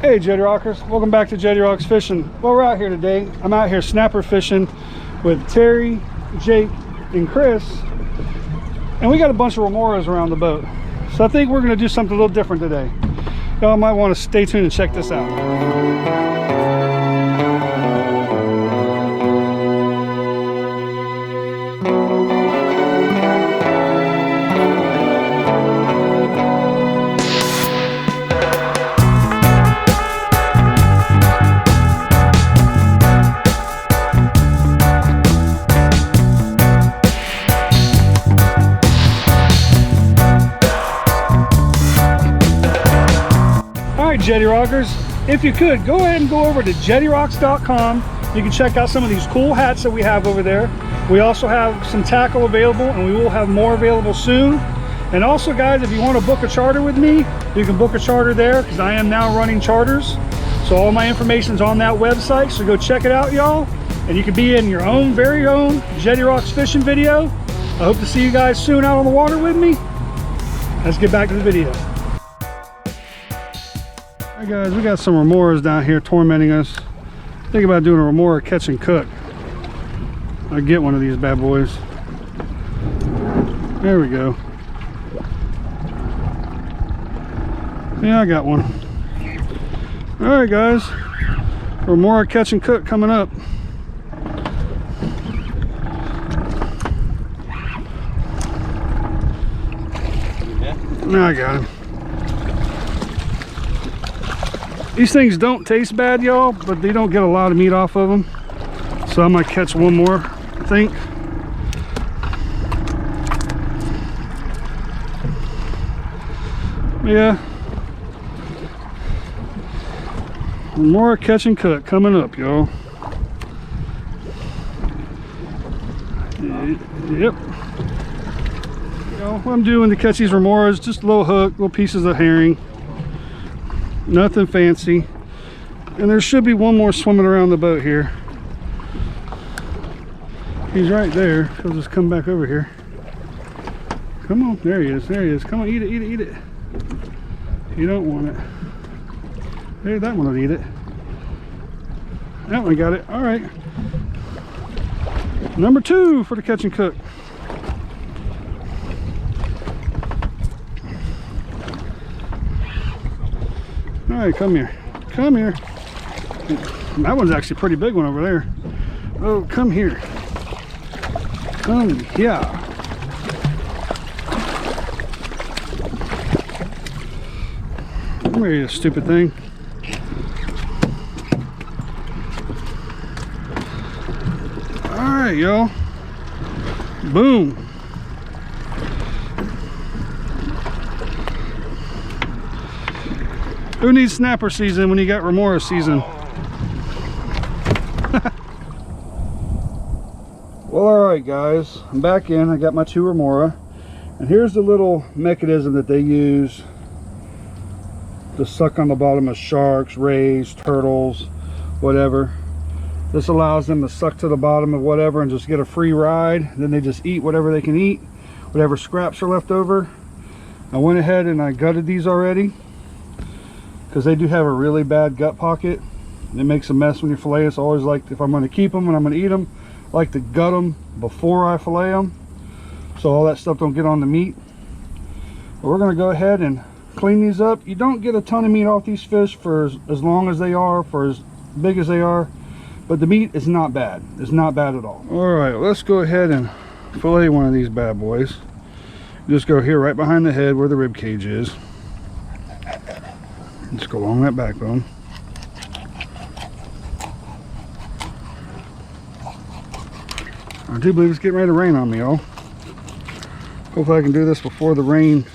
Hey Jetty Rockers, welcome back to Jetty Rocks Fishing. Well, we're out here today. I'm out here snapper fishing with Terry, Jake, and Chris. And we got a bunch of remoras around the boat. So I think we're gonna do something a little different today. Y'all might want to stay tuned and check this out. Jetty Rockers, if you could go ahead and go over to jettyrocks.com. You can check out some of these cool hats that we have over there. We also have some tackle available, and we will have more available soon. And also guys, if you want to book a charter with me, you can book a charter there, because I am now running charters. So all my information is on that website, so go check it out, y'all. And you can be in your own very own Jetty Rocks fishing video. I hope to see you guys soon out on the water with me. Let's get back to the video. Alright guys, we got some remoras down here tormenting us. Think about doing a remora catch and cook. I'll get one of these bad boys. There we go. Yeah, I got one. Alright guys, remora catch and cook coming up. Now I got him. These things don't taste bad, y'all, but they don't get a lot of meat off of them. So I might catch one more, I think. Yeah. More catch and cook coming up, y'all. Yep. What I'm doing to catch these remoras, just a little hook, little pieces of herring. Nothing fancy. And there should be one more swimming around the boat here. He's right there. He'll just come back over here. Come on, there he is, there he is. Come on, eat it, eat it, eat it. You don't want it. There, that one will eat it. That one got it. All right. Number 2 for the catch and cook. All right, come here. Come here. That one's actually a pretty big one over there. Oh, come here. Come here. Come here, you stupid thing. All right, y'all. Boom. Who needs snapper season when you got remora season? Well, alright guys, I'm back in. I got my 2 remora. And here's the little mechanism that they use to suck on the bottom of sharks, rays, turtles, whatever. This allows them to suck to the bottom of whatever and just get a free ride. Then they just eat whatever they can eat, whatever scraps are left over. I went ahead and I gutted these already, because they do have a really bad gut pocket. It makes a mess when you fillet. It's always like, if I'm going to keep them and I'm going to eat them, I like to gut them before I fillet them, so all that stuff don't get on the meat. But we're going to go ahead and clean these up. You don't get a ton of meat off these fish for as long as they are, for as big as they are, but the meat is not bad. It's not bad at all. All right, let's go ahead and fillet one of these bad boys. Just go here right behind the head where the rib cage is. Just go along that backbone. I do believe it's getting ready to rain on me, y'all. Hopefully I can do this before the rain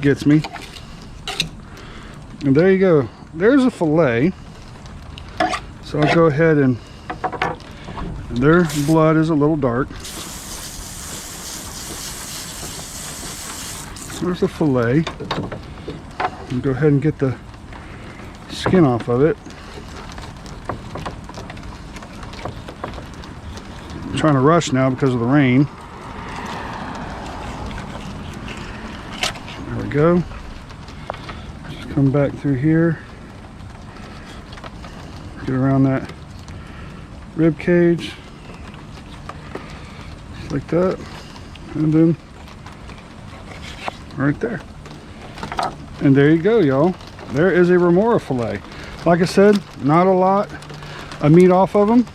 gets me. And there you go. There's a fillet. So I'll go ahead and their blood is a little dark. There's the fillet. And go ahead and get the skin off of it. I'm trying to rush now because of the rain. There we go. Just come back through here. Get around that rib cage, just like that, and then right there. And there you go, y'all. There is a remora fillet. Like I said, not a lot of meat off of them,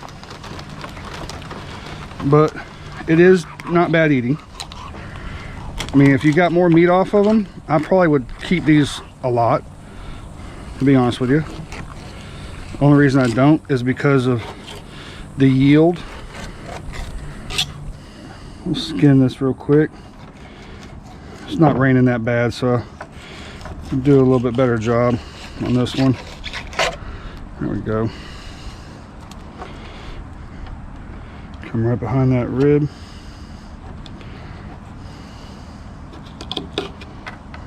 but it is not bad eating. I mean, if you got more meat off of them, I probably would keep these a lot, to be honest with you. Only reason I don't is because of the yield. We'll skin this real quick. It's not raining that bad, so I'll do a little bit better job on this one. There we go. Come right behind that rib.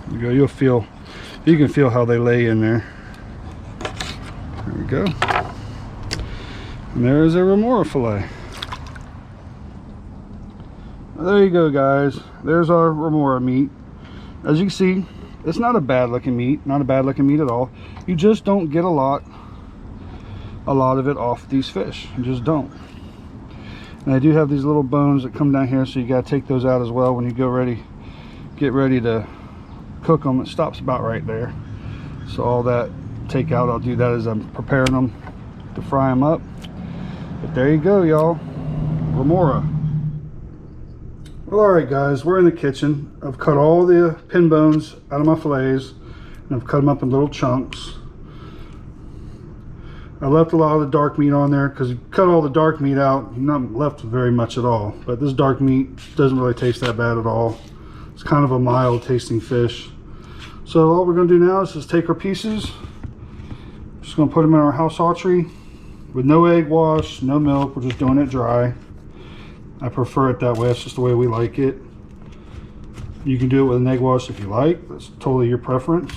There you go. You can feel how they lay in there. There we go. And there's a remora fillet. There you go, guys. There's our remora meat. As you can see, it's not a bad looking meat. Not a bad looking meat at all. You just don't get a lot of it off these fish. You just don't. And I do have these little bones that come down here, so you got to take those out as well when you get ready to cook them. It stops about right there. So all that take out, I'll do that as I'm preparing them to fry them up. But there you go, y'all. Remora. Well, alright guys, we're in the kitchen. I've cut all the pin bones out of my fillets, and I've cut them up in little chunks. I left a lot of the dark meat on there because you cut all the dark meat out, you're not left with very much at all. But this dark meat doesn't really taste that bad at all. It's kind of a mild tasting fish. So all we're going to do now is just take our pieces, just going to put them in our house archery with no egg wash, no milk. We're just doing it dry. I prefer it that way. It's just the way we like it. You can do it with an egg wash if you like. That's totally your preference.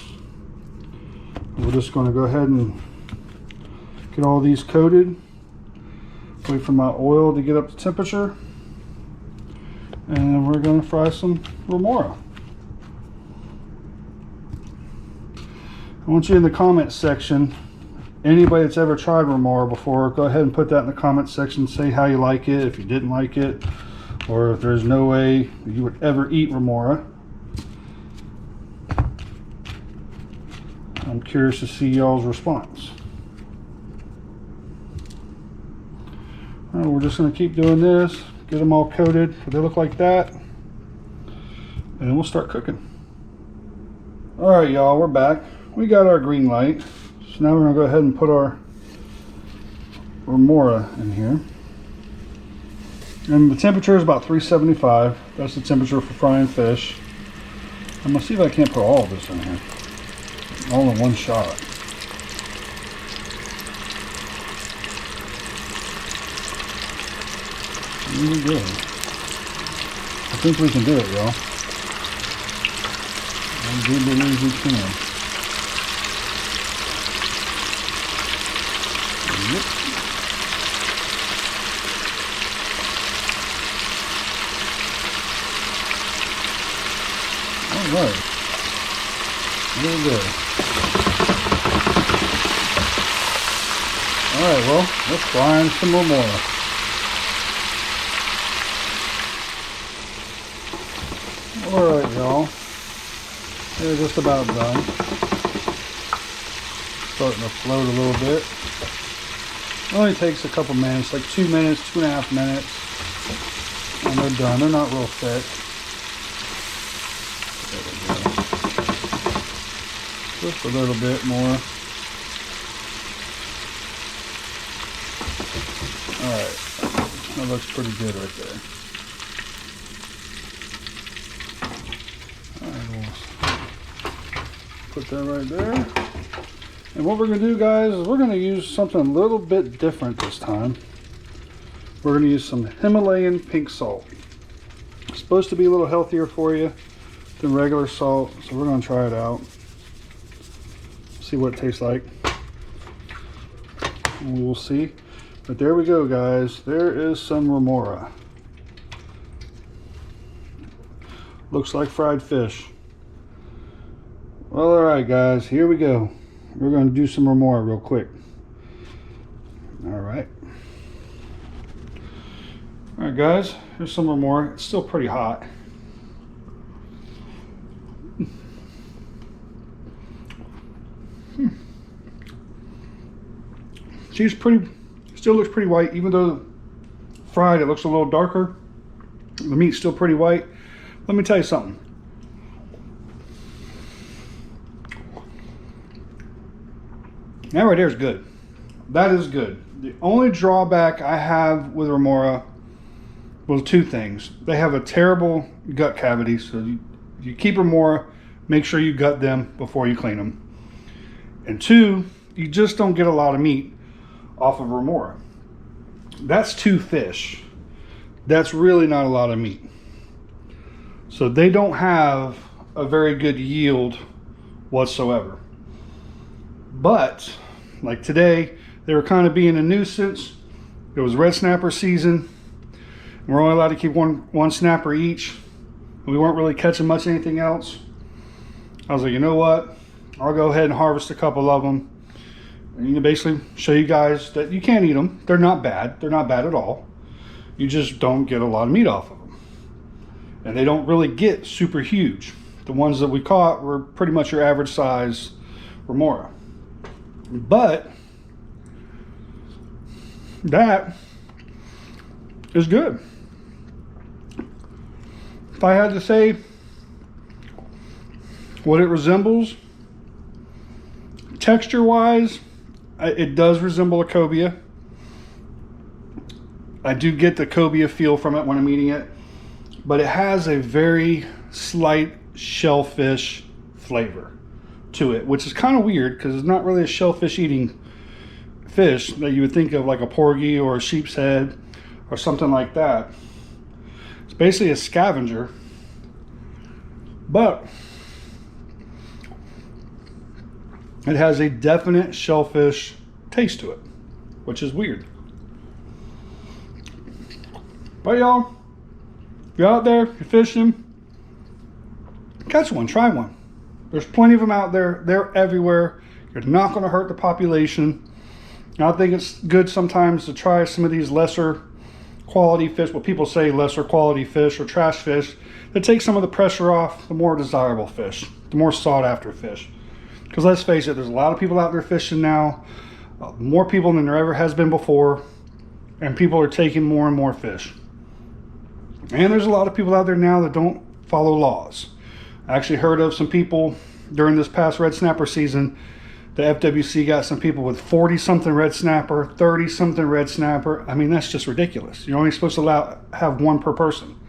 We're just going to go ahead and get all these coated. Wait for my oil to get up to temperature. And we're going to fry some remora. I want you in the comment section, anybody that's ever tried remora before, go ahead and put that in the comment section. Say how you like it, if you didn't like it, or if there's no way you would ever eat remora. I'm curious to see y'all's response. All right, we're just going to keep doing this, get them all coated so they look like that, and then we'll start cooking. All right, y'all, we're back. We got our green light. So now we're going to go ahead and put our remora in here. And the temperature is about 375. That's the temperature for frying fish. I'm going to see if I can't put all of this in here. All in one shot. Really good. I think we can do it, y'all. I do believe we can. Yep. All right. Really good. All right, well, let's fry in some remora. All right, y'all. They're just about done. Starting to float a little bit. It only takes a couple minutes, like 2 minutes, 2.5 minutes, and they're done. They're not real thick. There we go. Just a little bit more. Alright, that looks pretty good right there. Alright, we'll put that right there. And what we're going to do, guys, is we're going to use something a little bit different this time. We're going to use some Himalayan pink salt. It's supposed to be a little healthier for you than regular salt, so we're going to try it out. See what it tastes like. And we'll see. But there we go, guys. There is some remora. Looks like fried fish. Well, alright, guys, here we go. We're going to do some remora real quick. All right. All right, guys, here's some more. It's still pretty hot. She's pretty, still looks pretty white, even though fried it looks a little darker. The meat's still pretty white. Let me tell you something. That right there is good. That is good. The only drawback I have with remora was two things. They have a terrible gut cavity, so you keep remora, make sure you gut them before you clean them. And two, you just don't get a lot of meat off of remora. That's 2 fish. That's really not a lot of meat. So they don't have a very good yield whatsoever. But like today, they were kind of being a nuisance. It was red snapper season. We're only allowed to keep one snapper each. We weren't really catching much anything else. I was like, you know what? I'll go ahead and harvest a couple of them. And you can basically show you guys that you can eat them. They're not bad. They're not bad at all. You just don't get a lot of meat off of them. And they don't really get super huge. The ones that we caught were pretty much your average size remora. But that is good. If I had to say what it resembles, texture wise, it does resemble a cobia. I do get the cobia feel from it when I'm eating it, but it has a very slight shellfish flavor to it, which is kind of weird because it's not really a shellfish eating fish that you would think of, like a porgy or a sheep's head or something like that. It's basically a scavenger, but it has a definite shellfish taste to it, which is weird. But y'all, if you're out there, you're fishing, catch one, try one. There's plenty of them out there. They're everywhere. You're not going to hurt the population. I think it's good sometimes to try some of these lesser quality fish, what people say lesser quality fish or trash fish, that take some of the pressure off the more desirable fish, the more sought after fish. Because let's face it, there's a lot of people out there fishing now, more people than there ever has been before, and people are taking more and more fish. And there's a lot of people out there now that don't follow laws. I actually heard of some people during this past red snapper season. The FWC got some people with 40-something red snapper, 30-something red snapper. I mean, that's just ridiculous. You're only supposed to have one per person.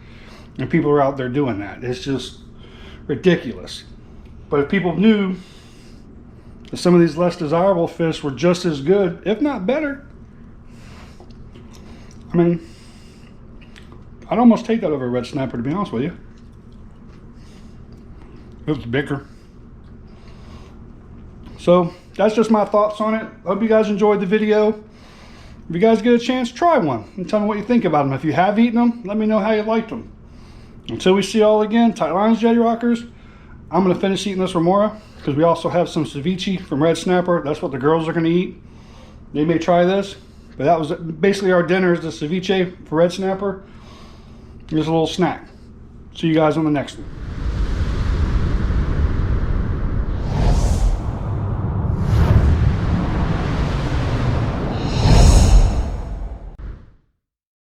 And people are out there doing that. It's just ridiculous. But if people knew that some of these less desirable fish were just as good, if not better, I mean, I'd almost take that over a red snapper, to be honest with you. It was bigger. So that's just my thoughts on it. Hope you guys enjoyed the video. If you guys get a chance, try one and tell me what you think about them. If you have eaten them, let me know how you liked them. Until we see you all again, tight lines, Jetty Rockers. I'm going to finish eating this remora because we also have some ceviche from red snapper. That's what the girls are going to eat. They may try this, but that was basically our dinner, is the ceviche for red snapper. Here's a little snack. See you guys on the next one.